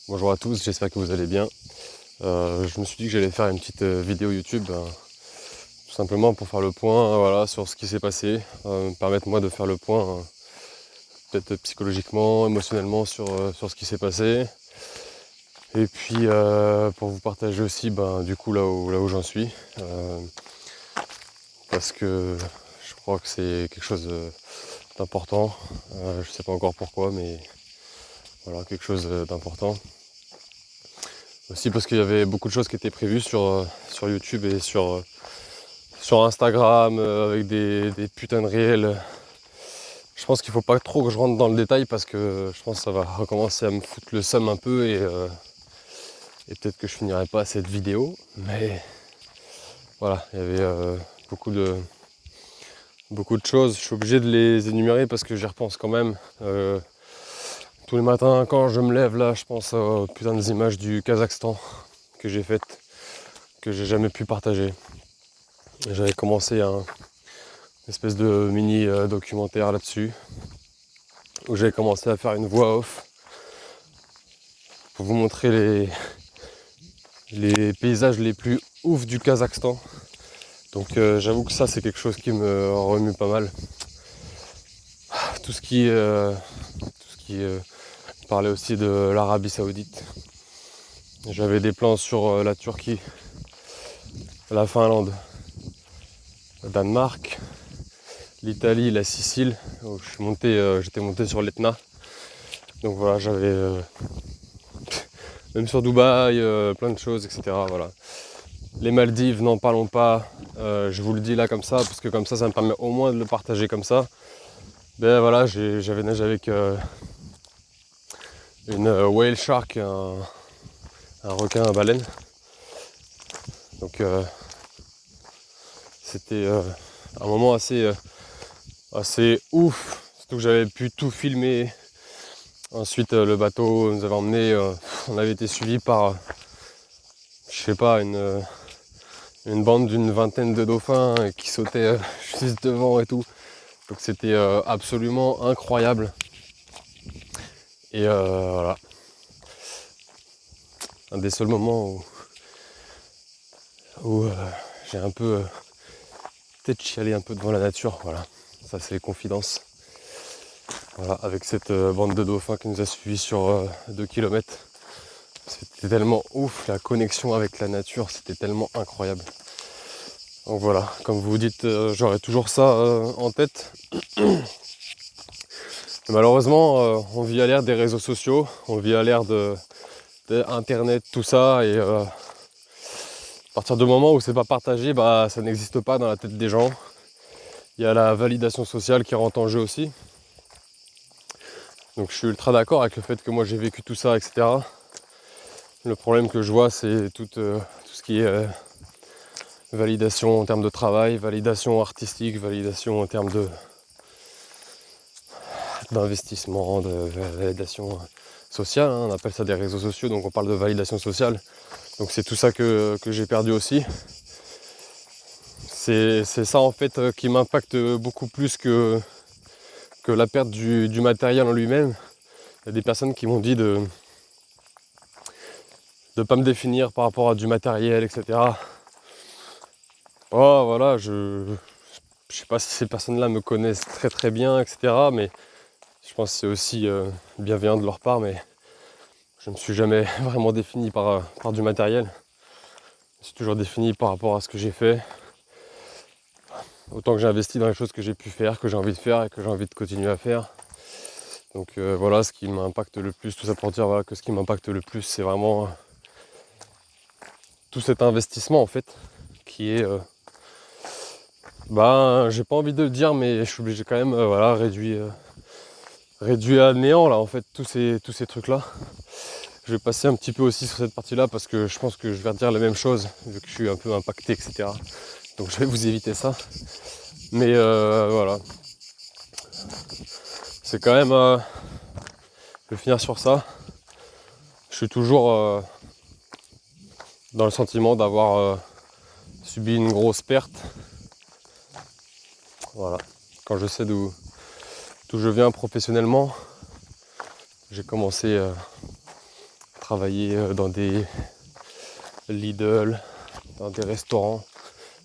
Bonjour à tous, j'espère que vous allez bien. Je me suis dit que j'allais faire une petite vidéo YouTube, tout simplement pour faire le point voilà, sur ce qui s'est passé, me permettre moi de faire le point peut-être psychologiquement, émotionnellement sur ce qui s'est passé. Et puis pour vous partager aussi du coup là où j'en suis. Parce que je crois que c'est quelque chose d'important. Je ne sais pas encore pourquoi, mais voilà, quelque chose d'important. Aussi parce qu'il y avait beaucoup de choses qui étaient prévues sur YouTube et sur Instagram avec des putains de réels. Je pense qu'il faut pas trop que je rentre dans le détail parce que je pense que ça va recommencer à me foutre le seum un peu et peut-être que je finirai pas cette vidéo. Mais voilà, il y avait beaucoup de choses. Je suis obligé de les énumérer parce que j'y repense quand même. Tous les matins quand je me lève là, je pense aux putains des images du Kazakhstan que j'ai faites, que j'ai jamais pu partager. J'avais commencé une espèce de mini documentaire là-dessus, où j'ai commencé à faire une voix off pour vous montrer les paysages les plus ouf du Kazakhstan. Donc j'avoue que ça c'est quelque chose qui me remue pas mal. Tout ce qui parlait aussi de l'Arabie Saoudite. J'avais des plans sur la Turquie, la Finlande, le Danemark, l'Italie, la Sicile, où j'étais monté sur l'Etna. Donc voilà, j'avais même sur Dubaï, plein de choses, etc. Voilà. Les Maldives, n'en parlons pas. Je vous le dis là comme ça, parce que comme ça me permet au moins de le partager comme ça. Ben voilà, j'avais nagé avec une whale shark, un requin à baleine. Donc c'était un moment assez ouf, surtout que j'avais pu tout filmer. Ensuite le bateau nous avait emmené, on avait été suivi par, je sais pas, une bande d'une vingtaine de dauphins qui sautaient juste devant et tout. Donc c'était absolument incroyable. Et voilà, un des seuls moments où j'ai un peu peut-être chialé un peu devant la nature. Voilà, ça c'est les confidences. Voilà, avec cette bande de dauphins qui nous a suivis sur 2 km. C'était tellement ouf, la connexion avec la nature, c'était tellement incroyable. Donc voilà, comme vous dites, j'aurai toujours ça en tête. Malheureusement, on vit à l'ère des réseaux sociaux, on vit à l'ère de Internet, tout ça, et à partir du moment où c'est pas partagé, ça n'existe pas dans la tête des gens. Il y a la validation sociale qui rentre en jeu aussi. Donc je suis ultra d'accord avec le fait que moi j'ai vécu tout ça, etc. Le problème que je vois, c'est tout ce qui est validation en termes de travail, validation artistique, validation en termes d'investissement, de validation sociale. On appelle ça des réseaux sociaux, donc on parle de validation sociale. Donc c'est tout ça que j'ai perdu aussi. C'est ça en fait qui m'impacte beaucoup plus que la perte du matériel en lui-même. Il y a des personnes qui m'ont dit de ne pas me définir par rapport à du matériel, etc. Oh voilà, je sais pas si ces personnes-là me connaissent très très bien, etc. Mais je pense que c'est aussi bienveillant de leur part, mais je ne me suis jamais vraiment défini par du matériel. Je me suis toujours défini par rapport à ce que j'ai fait. Autant que j'ai investi dans les choses que j'ai pu faire, que j'ai envie de faire et que j'ai envie de continuer à faire. Donc voilà ce qui m'impacte le plus, tout ça pour dire voilà, que ce qui m'impacte le plus, c'est vraiment tout cet investissement en fait, qui est, j'ai pas envie de le dire, mais je suis obligé quand même, réduit à néant là en fait, tous ces trucs là. Je vais passer un petit peu aussi sur cette partie là parce que je pense que je vais dire la même chose, vu que je suis un peu impacté, etc. Donc je vais vous éviter ça. Mais voilà. C'est quand même, je vais finir sur ça. Je suis toujours dans le sentiment d'avoir subi une grosse perte. Voilà. Quand je sais d'où je viens professionnellement, j'ai commencé à travailler dans des Lidl, dans des restaurants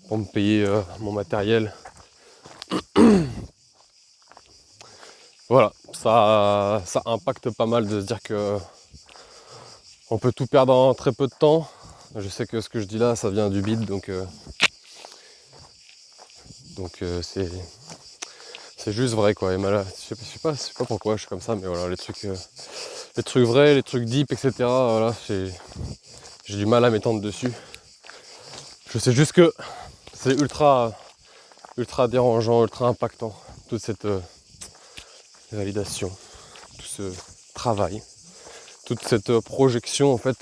pour me payer mon matériel. Voilà, ça impacte pas mal de se dire que on peut tout perdre en très peu de temps. Je sais que ce que je dis là, ça vient du bide, donc c'est juste vrai quoi. Et malade, je sais pas pourquoi je suis comme ça, mais voilà, les trucs vrais, les trucs deep, etc. Voilà, j'ai du mal à m'étendre dessus. Je sais juste que c'est ultra dérangeant, ultra impactant, toute cette validation, tout ce travail, toute cette projection en fait.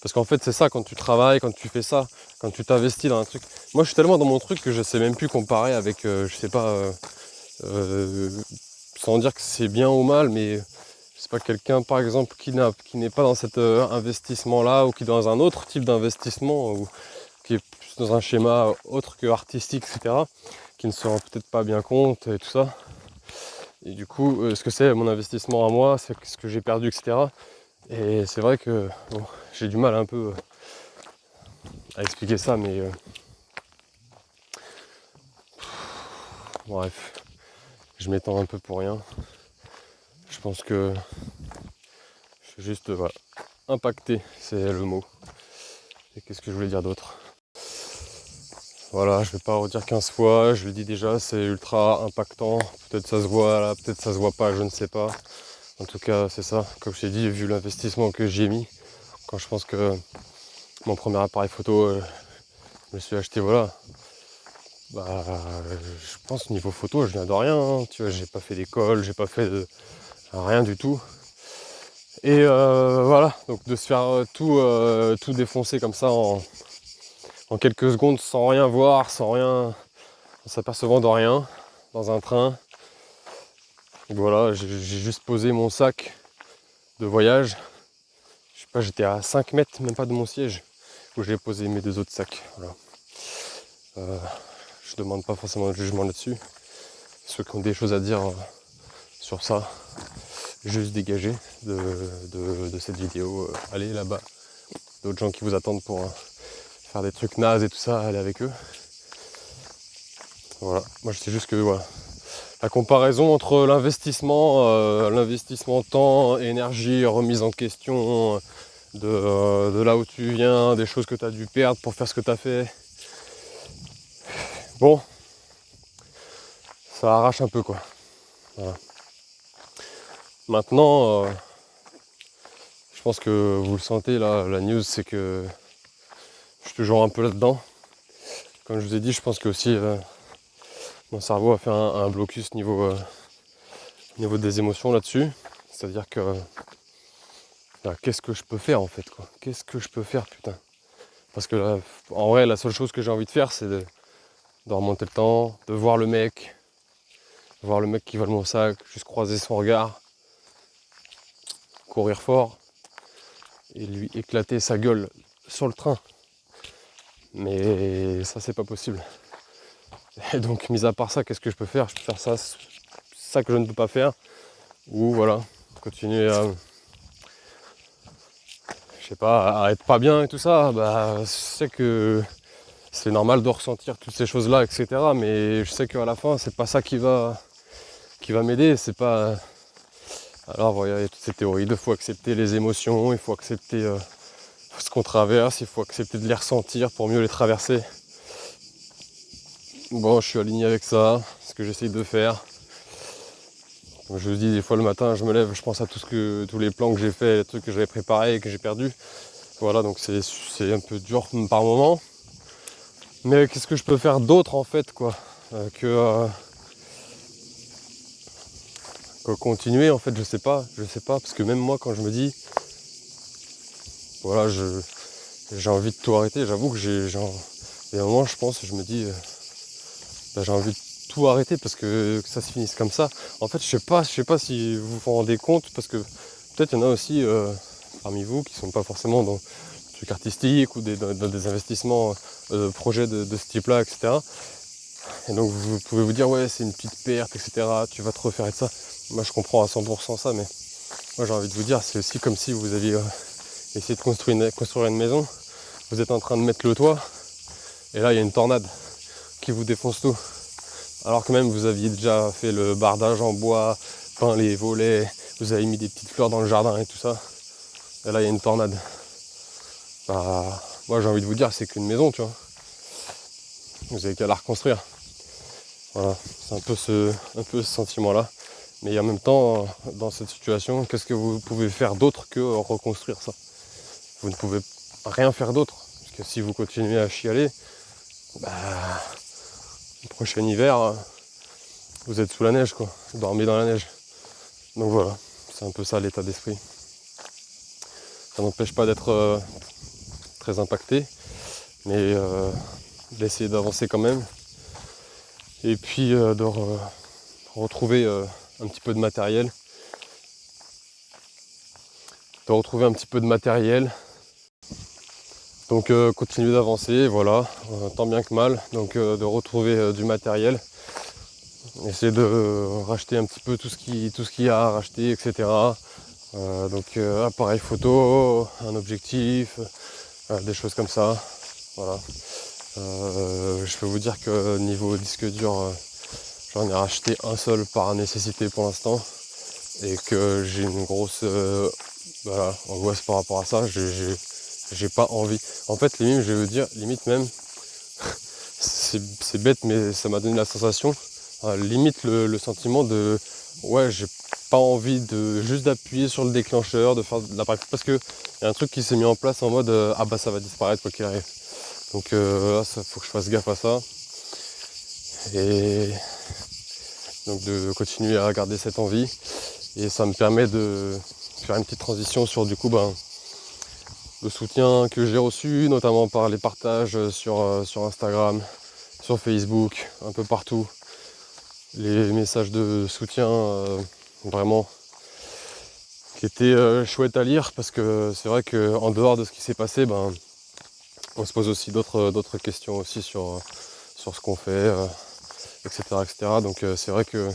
Parce qu'en fait c'est ça, quand tu travailles, quand tu fais ça, quand tu t'investis dans un truc. Moi je suis tellement dans mon truc que je sais même plus comparer avec, je sais pas, sans dire que c'est bien ou mal, mais je sais pas, quelqu'un par exemple qui n'est pas dans cet investissement là, ou qui est dans un autre type d'investissement, ou qui est plus dans un schéma autre que artistique, etc., qui ne se rend peut-être pas bien compte et tout ça. Et du coup, ce que c'est mon investissement à moi, c'est ce que j'ai perdu, etc. Et c'est vrai que bon, j'ai du mal un peu à expliquer ça, mais bref, je m'étends un peu pour rien. Je pense que je suis juste voilà, impacté, c'est le mot. Et qu'est-ce que je voulais dire d'autre? Voilà, je vais pas redire 15 fois, je le dis déjà, c'est ultra impactant. Peut-être ça se voit là, peut-être ça se voit pas, je ne sais pas. En tout cas, c'est ça, comme je t'ai dit, vu l'investissement que j'ai mis, quand je pense que mon premier appareil photo, je me suis acheté, voilà. Bah, je pense niveau photo, je viens de rien, hein. Tu vois, j'ai pas fait d'école, j'ai pas fait rien du tout. Et voilà, donc de se faire tout défoncer comme ça en quelques secondes, sans rien voir, sans rien, en s'apercevant de rien, dans un train. Donc voilà, j'ai juste posé mon sac de voyage. Je sais pas, j'étais à 5 mètres, même pas de mon siège, où j'ai posé mes 2 autres sacs. Voilà. Je demande pas forcément de jugement là-dessus. Ceux qui ont des choses à dire sur ça, juste dégager de cette vidéo. Allez là-bas. D'autres gens qui vous attendent pour faire des trucs nazes et tout ça, allez avec eux. Voilà. Moi je sais juste que voilà. La comparaison entre l'investissement temps, énergie, remise en question, de là où tu viens, des choses que tu as dû perdre pour faire ce que tu as fait. Bon, ça arrache un peu quoi. Voilà. Maintenant, je pense que vous le sentez là, la news, c'est que je suis toujours un peu là-dedans. Comme je vous ai dit, je pense que aussi mon cerveau a fait un blocus niveau des émotions là-dessus. C'est-à-dire que qu'est-ce que je peux faire en fait quoi? Qu'est-ce que je peux faire putain? Parce que là, en vrai, la seule chose que j'ai envie de faire, c'est de remonter le temps, de voir le mec qui vole mon sac, juste croiser son regard, courir fort et lui éclater sa gueule sur le train. Mais ça, c'est pas possible. Et donc, mis à part ça, qu'est-ce que je peux faire? Je peux faire ça que je ne peux pas faire. Ou voilà, continuer à, je sais pas, à être pas bien et tout ça. Bah, je sais que c'est normal de ressentir toutes ces choses-là, etc. Mais je sais qu'à la fin, c'est pas ça qui va m'aider. C'est pas. Alors voilà, il y a toutes ces théories. Il faut accepter les émotions, il faut accepter ce qu'on traverse, il faut accepter de les ressentir pour mieux les traverser. Bon, je suis aligné avec ça, ce que j'essaye de faire. Comme je vous dis, des fois le matin, je me lève, je pense à tous les plans que j'ai fait, les trucs que j'avais préparés et que j'ai perdus. Voilà, donc c'est un peu dur par moment. Mais qu'est-ce que je peux faire d'autre en fait, quoi, que continuer en fait, je sais pas, parce que même moi quand je me dis, voilà, j'ai envie de tout arrêter, j'avoue que il y a un moment je pense, je me dis, j'ai envie de tout arrêter parce que ça se finisse comme ça. En fait, je sais pas si vous vous rendez compte, parce que peut-être il y en a aussi parmi vous qui sont pas forcément dans le truc artistique ou dans des investissements, projets de ce type-là, etc. Et donc vous pouvez vous dire ouais c'est une petite perte, etc. Tu vas te refaire et ça. Moi je comprends à 100% ça, mais moi j'ai envie de vous dire c'est aussi comme si vous aviez essayez de construire une maison, vous êtes en train de mettre le toit, et là il y a une tornade qui vous défonce tout. Alors que même vous aviez déjà fait le bardage en bois, peint les volets, vous avez mis des petites fleurs dans le jardin et tout ça, et là il y a une tornade. Bah, moi j'ai envie de vous dire, c'est qu'une maison, tu vois. Vous avez qu'à la reconstruire. Voilà, c'est un peu ce sentiment-là. Mais en même temps, dans cette situation, qu'est-ce que vous pouvez faire d'autre que reconstruire ça? Vous ne pouvez rien faire d'autre. Parce que si vous continuez à chialer, bah, le prochain hiver, vous êtes sous la neige, quoi. Vous dormez dans la neige. Donc voilà, c'est un peu ça l'état d'esprit. Ça n'empêche pas d'être très impacté, mais d'essayer d'avancer quand même. Et puis de retrouver un petit peu de matériel. Donc continuer d'avancer, voilà, tant bien que mal. Donc de retrouver du matériel. Essayer de racheter un petit peu tout ce qu'il y a à racheter, etc. Donc appareil photo, un objectif, des choses comme ça. Voilà. Je peux vous dire que niveau disque dur, j'en ai racheté un seul par nécessité pour l'instant. Et que j'ai une grosse angoisse par rapport à ça. J'ai pas envie. En fait, limite, je vais vous dire, limite même, c'est bête, mais ça m'a donné la sensation, limite le sentiment de, ouais, j'ai pas envie de juste d'appuyer sur le déclencheur, de faire de l'appareil, parce que y a un truc qui s'est mis en place en mode, ah bah ça va disparaître quoi qu'il arrive. Donc là, faut que je fasse gaffe à ça. Et donc de continuer à garder cette envie. Et ça me permet de faire une petite transition sur du coup le soutien que j'ai reçu, notamment par les partages sur Instagram, sur Facebook, un peu partout. Les messages de soutien vraiment qui étaient chouettes à lire, parce que c'est vrai qu'en dehors de ce qui s'est passé, on se pose aussi d'autres questions aussi sur ce qu'on fait, etc. Donc c'est vrai que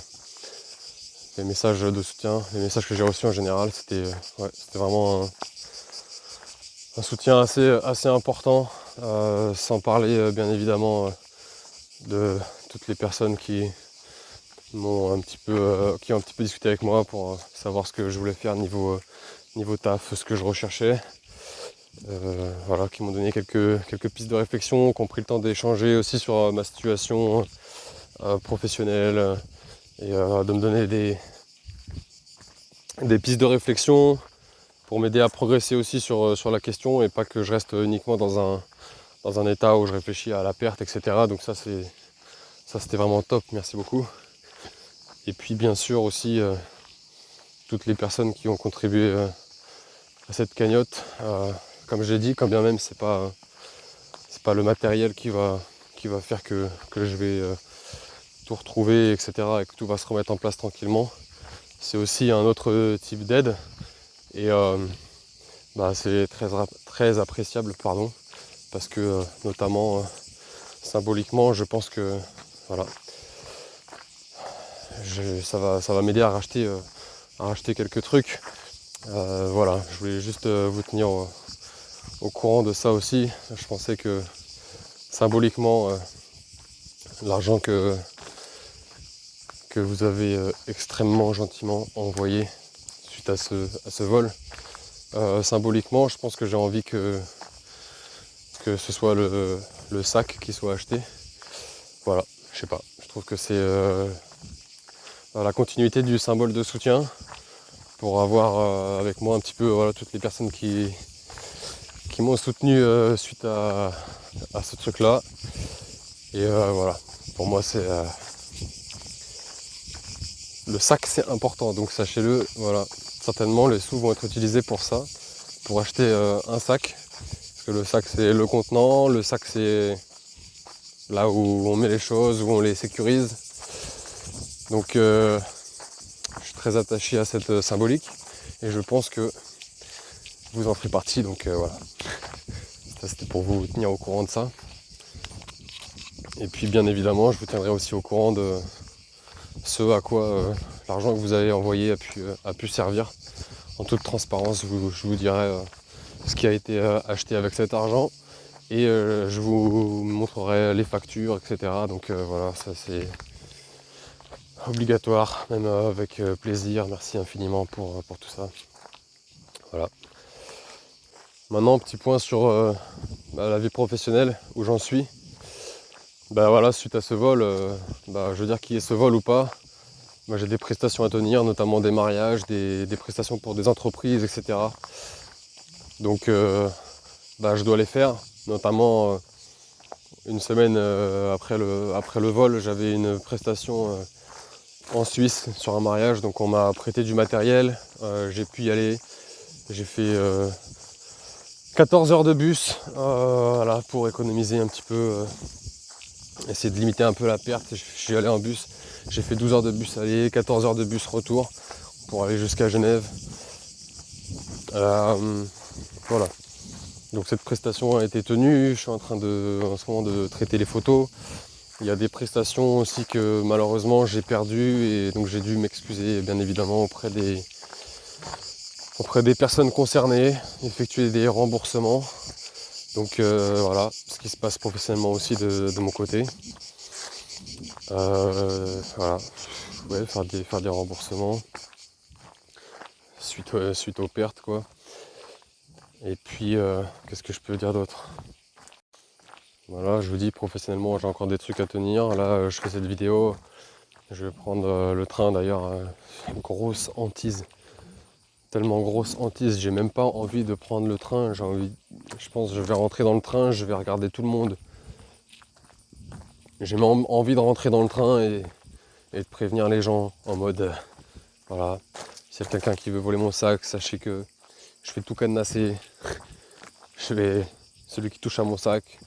les messages de soutien, les messages que j'ai reçus en général, c'était vraiment un soutien assez important, sans parler bien évidemment de toutes les personnes qui ont un petit peu discuté avec moi pour savoir ce que je voulais faire niveau taf, ce que je recherchais. Voilà, qui m'ont donné quelques pistes de réflexion, qui ont pris le temps d'échanger aussi sur ma situation professionnelle, et de me donner des pistes de réflexion pour m'aider à progresser aussi sur la question, et pas que je reste uniquement dans un état où je réfléchis à la perte, etc. Donc ça c'était vraiment top, merci beaucoup. Et puis bien sûr aussi toutes les personnes qui ont contribué à cette cagnotte. Comme j'ai dit, quand bien même c'est pas le matériel qui va faire que je vais tout retrouver, etc. et que tout va se remettre en place tranquillement. C'est aussi un autre type d'aide, et c'est très appréciable, parce que notamment symboliquement, je pense que voilà, ça va m'aider à racheter quelques trucs. Voilà, je voulais juste vous tenir au courant de ça aussi. Je pensais que symboliquement, l'argent que vous avez extrêmement gentiment envoyé suite à ce vol, symboliquement, je pense que j'ai envie que ce soit le sac qui soit acheté. Voilà, je sais pas, je trouve que c'est dans la continuité du symbole de soutien, pour avoir avec moi un petit peu toutes les personnes qui m'ont soutenu suite à ce truc là. Et voilà, pour moi c'est le sac, c'est important, donc sachez-le. Voilà, certainement les sous vont être utilisés pour ça, pour acheter un sac, parce que le sac c'est le contenant, le sac c'est là où on met les choses, où on les sécurise. Donc je suis très attaché à cette symbolique, et je pense que vous en ferez partie. Donc voilà, ça c'était pour vous tenir au courant de ça. Et puis bien évidemment, je vous tiendrai aussi au courant de ce à quoi l'argent que vous avez envoyé a pu servir. En toute transparence, je vous dirai ce qui a été acheté avec cet argent. Et je vous montrerai les factures, etc. Donc voilà, ça c'est obligatoire, même avec plaisir. Merci infiniment pour tout ça. Voilà. Maintenant, petit point sur la vie professionnelle, où j'en suis. Bah voilà, suite à ce vol, je veux dire qu'il y ait ce vol ou pas, j'ai des prestations à tenir, notamment des mariages, des prestations pour des entreprises, etc. Donc je dois les faire, notamment une semaine après le vol, j'avais une prestation en Suisse sur un mariage, donc on m'a prêté du matériel, j'ai pu y aller, j'ai fait 14 heures de bus, voilà, pour économiser un petit peu, essayer de limiter un peu la perte. Je suis allé en bus, j'ai fait 12 heures de bus aller, 14 heures de bus retour pour aller jusqu'à Genève. Voilà. Donc cette prestation a été tenue, je suis en train en ce moment de traiter les photos. Il y a des prestations aussi que malheureusement j'ai perdues et donc j'ai dû m'excuser bien évidemment auprès des personnes concernées, effectuer des remboursements. Donc voilà, ce qui se passe professionnellement aussi de mon côté. Voilà, ouais, faire des remboursements suite aux pertes quoi. Et puis qu'est-ce que je peux dire d'autre? Voilà, je vous dis professionnellement j'ai encore des trucs à tenir. Là je fais cette vidéo, je vais prendre le train d'ailleurs, une grosse hantise. Tellement grosse hantise, j'ai même pas envie de prendre le train, je pense que je vais rentrer dans le train, je vais regarder tout le monde. J'ai même envie de rentrer dans le train et de prévenir les gens en mode voilà, s'il y a quelqu'un qui veut voler mon sac, sachez que je vais tout cadenasser. Celui qui touche à mon sac,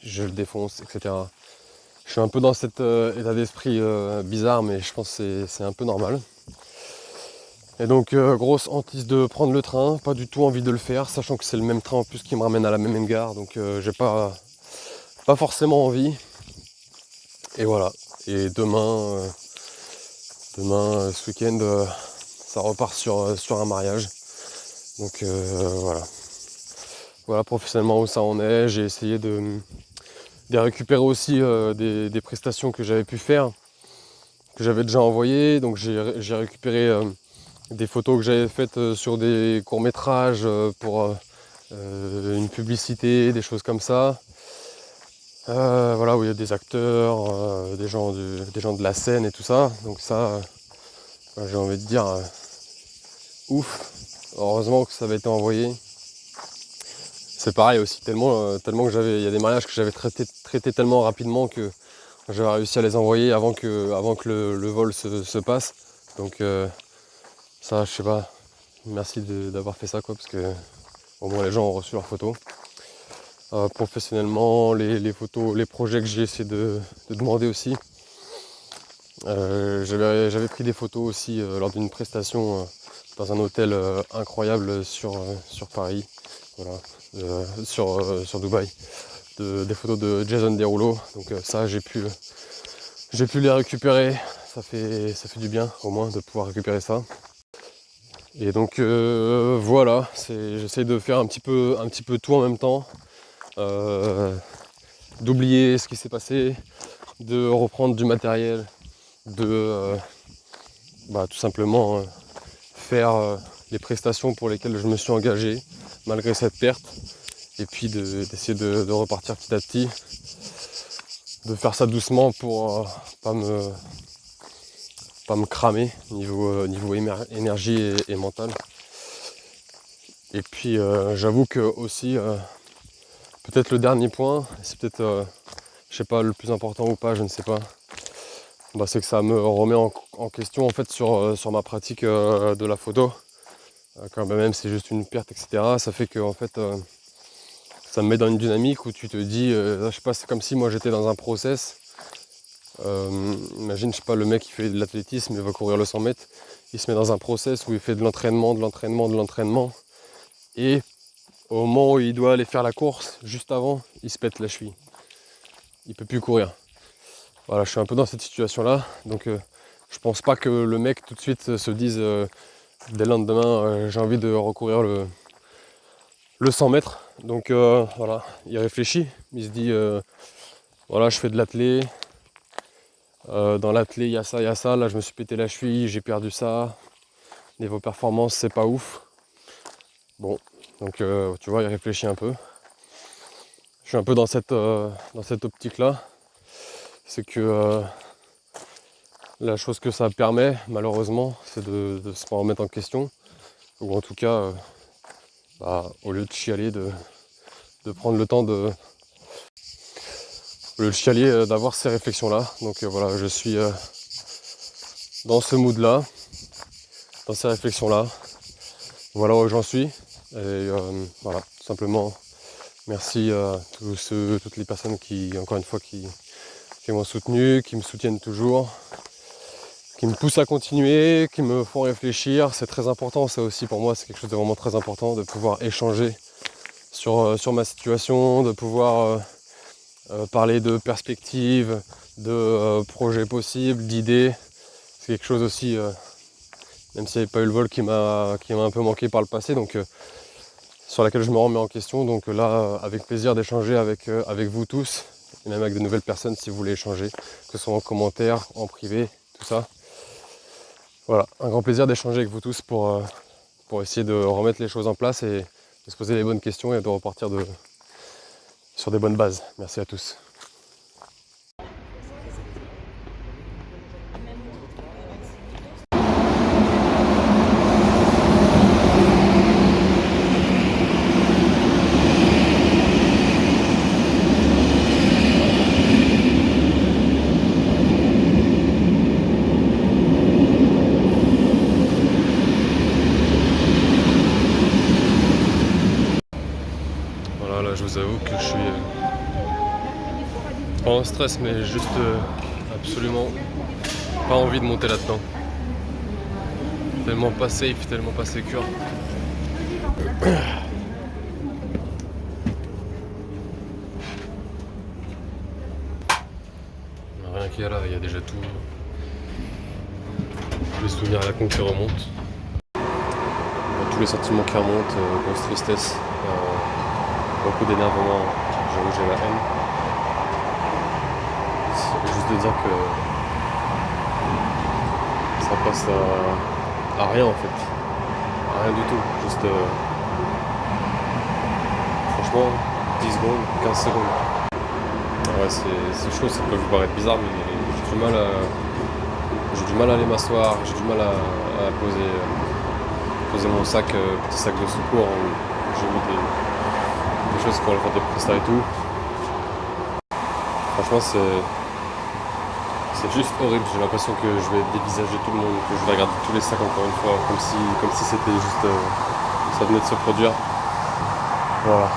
je le défonce, etc. Je suis un peu dans cet état d'esprit bizarre, mais je pense que c'est un peu normal. Et donc grosse hantise de prendre le train, pas du tout envie de le faire, sachant que c'est le même train en plus qui me ramène à la même gare, donc j'ai pas forcément envie. Et voilà. Et demain, ce week-end, ça repart sur un mariage. Donc voilà. Voilà professionnellement où ça en est. J'ai essayé de récupérer aussi des prestations que j'avais pu faire, que j'avais déjà envoyées. Donc j'ai récupéré des photos que j'avais faites sur des courts-métrages pour une publicité, des choses comme ça. Voilà, où il y a des acteurs, des gens de la scène et tout ça. Donc ça, j'ai envie de dire ouf. Heureusement que ça avait été envoyé. C'est pareil aussi, tellement que il y a des mariages que j'avais traité tellement rapidement que j'avais réussi à les envoyer avant que le vol se passe. Donc ça, je sais pas, merci d'avoir fait ça quoi, parce que au moins les gens ont reçu leurs photos. Professionnellement, les photos, les projets que j'ai essayé de demander aussi. J'avais pris des photos aussi lors d'une prestation dans un hôtel incroyable sur Paris, voilà, sur Dubaï, des photos de Jason Derulo. Donc ça j'ai pu les récupérer, ça fait du bien au moins de pouvoir récupérer ça. Et donc voilà, j'essaie de faire un petit peu tout en même temps, d'oublier ce qui s'est passé, de reprendre du matériel, de tout simplement faire les prestations pour lesquelles je me suis engagé malgré cette perte, et puis d'essayer de repartir petit à petit, de faire ça doucement pour pas me cramer niveau énergie et mental. Et puis j'avoue que aussi peut-être le dernier point, c'est peut-être je sais pas le plus important ou pas, je ne sais pas, c'est que ça me remet en question en fait sur ma pratique de la photo. Quand même c'est juste une perte, etc. Ça fait que en fait ça me met dans une dynamique où tu te dis, je sais pas, c'est comme si moi j'étais dans un process. Imagine, je sais pas, le mec qui fait de l'athlétisme, il va courir le 100 mètres, il se met dans un process où il fait de l'entraînement, et au moment où il doit aller faire la course, juste avant, il se pète la cheville. Il peut plus courir. Voilà, je suis un peu dans cette situation-là, donc je pense pas que le mec tout de suite se dise dès le lendemain, j'ai envie de recourir le 100 mètres. Donc voilà, il réfléchit, il se dit voilà, je fais de l'athlé. Dans l'athlé, il y a ça, là je me suis pété la cheville, j'ai perdu ça. Niveau performance, c'est pas ouf. Bon, donc tu vois, il réfléchit un peu. Je suis un peu dans cette optique-là. C'est que la chose que ça permet, malheureusement, c'est de se remettre en question. Ou en tout cas, au lieu de chialer, de prendre le temps de... Au lieu de chialer, d'avoir ces réflexions-là. Donc voilà, je suis dans ce mood-là, dans ces réflexions-là. Voilà où j'en suis. Et voilà, tout simplement, merci à toutes les personnes qui, encore une fois, qui m'ont soutenu, qui me soutiennent toujours, qui me poussent à continuer, qui me font réfléchir. C'est très important, ça aussi pour moi, c'est quelque chose de vraiment très important, de pouvoir échanger sur ma situation, de pouvoir parler de perspectives, de projets possibles, d'idées. C'est quelque chose aussi, même s'il n'y avait pas eu le vol qui m'a un peu manqué par le passé, donc sur laquelle je me remets en question. Donc là, avec plaisir d'échanger avec vous tous, et même avec de nouvelles personnes si vous voulez échanger, que ce soit en commentaire, en privé, tout ça. Voilà, un grand plaisir d'échanger avec vous tous pour essayer de remettre les choses en place et de se poser les bonnes questions et de repartir sur des bonnes bases. Merci à tous. Voilà, là je vous avoue que je suis pas en stress, mais juste absolument pas envie de monter là-dedans. Tellement pas safe, tellement pas sécure. Rien qu'il y a là, il y a déjà tout. Tous les souvenirs à la con qui remontent. Tous les sentiments qui remontent, grosse tristesse, beaucoup d'énervement, j'avoue j'ai la haine. C'est juste de dire que ça passe à rien en fait. À rien du tout. Juste franchement 10 secondes, 15 secondes. Ouais, c'est chaud, ça peut vous paraître bizarre, mais j'ai du mal à aller m'asseoir, j'ai du mal à poser mon sac, petit sac de secours où j'ai mis des choses pour aller faire des prestats et tout. Franchement, c'est juste horrible. J'ai l'impression que je vais dévisager tout le monde, que je vais regarder tous les sacs encore une fois, comme si c'était juste ça venait de se produire. Voilà.